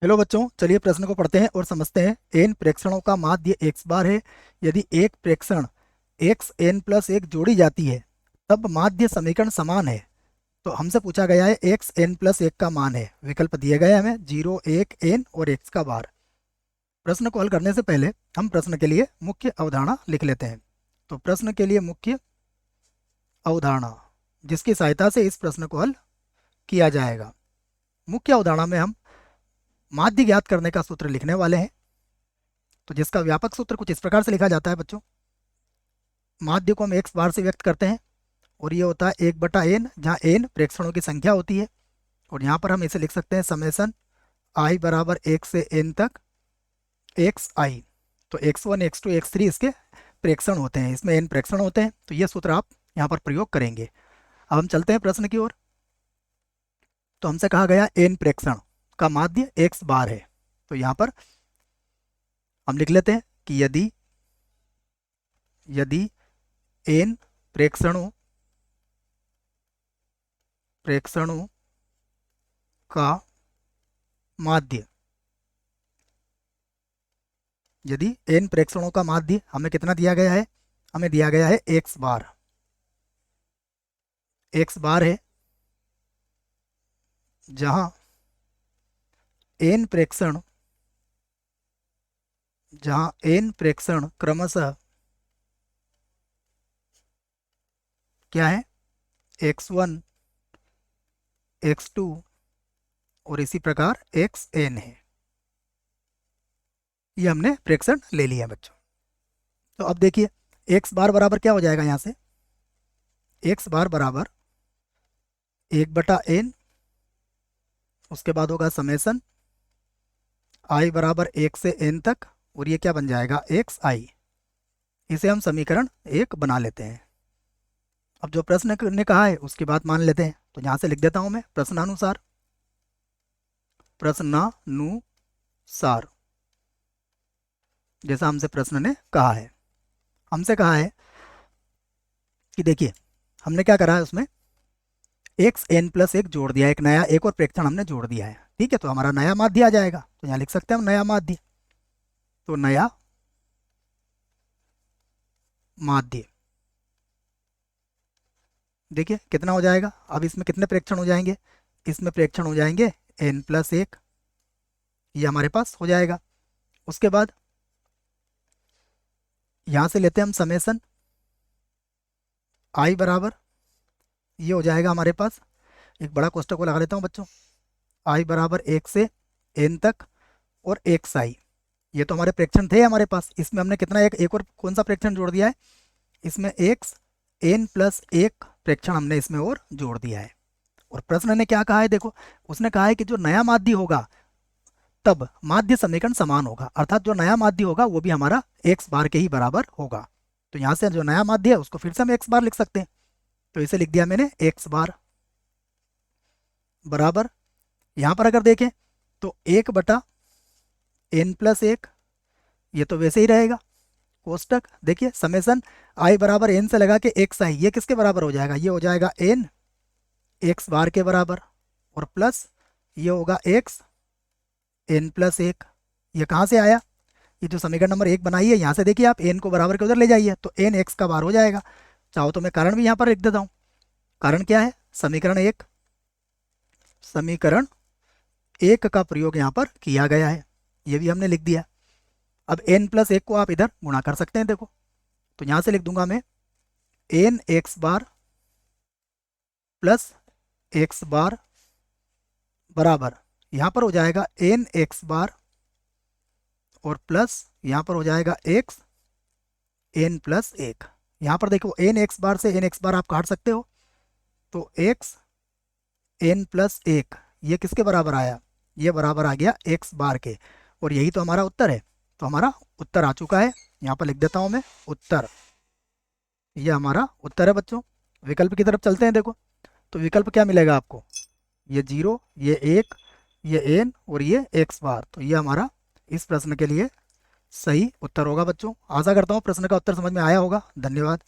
Hello बच्चों, चलिए प्रश्न को पढ़ते हैं और समझते हैं। एन प्रेक्षणों का माध्य एक्स बार है। यदि एक प्रेक्षण एक्स एन प्लस एक जोड़ी जाती है तब माध्य समीकरण समान है। तो हमसे पूछा गया है एक्स एन प्लस एक का मान है। विकल्प दिए गए हैं हमें 0, 1, एन और एक्स का बार। प्रश्न को हल करने से पहले हम प्रश्न के लिए मुख्य अवधारणा लिख लेते हैं। तो प्रश्न के लिए मुख्य अवधारणा जिसकी सहायता से इस प्रश्न को हल किया जाएगा। मुख्य अवधारणा में हम माध्य ज्ञात करने का सूत्र लिखने वाले हैं। तो जिसका व्यापक सूत्र कुछ इस प्रकार से लिखा जाता है बच्चों। माध्य को हम एक्स बार से व्यक्त करते हैं और ये होता है 1/n, जहाँ n प्रेक्षणों की संख्या होती है। और यहाँ पर हम इसे लिख सकते हैं समेसन i बराबर 1 से n तक एक्स आई। तो x1, x2, x3 इसके प्रेक्षण होते हैं, इसमें n प्रेक्षण होते हैं। तो ये सूत्र आप यहाँ पर प्रयोग करेंगे। अब हम चलते हैं प्रश्न की ओर। तो हमसे कहा गया n प्रेक्षण का माध्य x बार है। तो यहाँ पर हम लिख लेते हैं कि यदि n प्रेक्षणों का माध्य, यदि n प्रेक्षणों का माध्य हमें कितना दिया गया है, हमें दिया गया है x बार है, जहां n प्रेक्षण क्रमशः क्या है, x1, x2 और इसी प्रकार xn है। ये हमने प्रेक्षण ले लिया बच्चों। तो अब देखिए x बार बराबर क्या हो जाएगा, यहाँ से x बार बराबर 1/n, उसके बाद होगा समेसन i बराबर 1 से n तक, और ये क्या बन जाएगा xi। इसे हम समीकरण 1 बना लेते हैं। अब जो प्रश्न ने कहा है उसकी बात मान लेते हैं। तो यहाँ से लिख देता हूँ मैं प्रश्नानुसार जैसा हमसे प्रश्न ने कहा है। हमसे कहा है कि देखिए हमने क्या करा है, उसमें एक्स एन प्लस एक जोड़ दिया है, एक और प्रेक्षण हमने जोड़ दिया है। ठीक है, तो हमारा नया माध्य आ जाएगा। तो यहाँ लिख सकते हैं हम नया माध्य। तो नया माध्य देखिए कितना हो जाएगा। अब इसमें कितने प्रेक्षण हो जाएंगे, इसमें प्रेक्षण हो जाएंगे n+1, ये हमारे पास हो जाएगा। उसके बाद यहाँ से लेते हैं हम समेसन i बराबर, ये हो जाएगा हमारे पास, एक बड़ा कोष्ठक को लगा लेता हूँ बच्चों, i बराबर 1 से n तक और xi। ये तो हमारे प्रेक्षण थे हमारे पास। इसमें हमने कितना एक और कौन सा प्रेक्षण जोड़ दिया है, इसमें x n+1 प्रेक्षण हमने इसमें और जोड़ दिया है। और प्रश्न ने क्या कहा है, देखो उसने कहा है कि जो नया माध्य होगा तब माध्य समीकरण समान होगा, अर्थात जो नया माध्य होगा वो भी हमारा x बार के ही बराबर होगा। तो यहाँ से जो नया माध्य है उसको फिर से हम x बार लिख सकते हैं। तो इसे लिख दिया मैंने x बार बराबर, यहाँ पर अगर देखें तो 1/n+1, ये तो वैसे ही रहेगा कोष्टक। देखिए समेसन i बराबर n से लगा के xi, ये किसके बराबर हो जाएगा, ये हो जाएगा n x बार के बराबर, और प्लस ये होगा x n+1। ये कहाँ से आया, ये जो समीकरण नंबर 1 बनाई है, यहाँ से देखिए आप n को बराबर के उधर ले जाइए तो n x का बार हो जाएगा। चाहो तो मैं कारण भी यहाँ पर लिख देता हूँ। कारण क्या है, समीकरण एक का प्रयोग यहाँ पर किया गया है, ये भी हमने लिख दिया। अब n+1 को आप इधर गुणा कर सकते हैं। देखो तो यहाँ से लिख दूंगा मैं n x बार प्लस x बार बराबर, यहाँ पर हो जाएगा n x बार और प्लस यहाँ पर हो जाएगा x n+1। यहाँ पर देखो n x बार से n x बार आप काट सकते हो, तो x n+1 ये किसके बराबर आया, ये बराबर आ गया x बार के। और यही तो हमारा उत्तर है। तो हमारा उत्तर आ चुका है, यहाँ पर लिख देता हूँ मैं उत्तर। ये हमारा उत्तर है बच्चों। विकल्प की तरफ चलते हैं। देखो तो विकल्प क्या मिलेगा आपको, ये 0, ये 1, ये n और ये x बार। तो ये हमारा इस प्रश्न के लिए सही उत्तर होगा बच्चों। आशा करता हूँ प्रश्न का उत्तर समझ में आया होगा। धन्यवाद।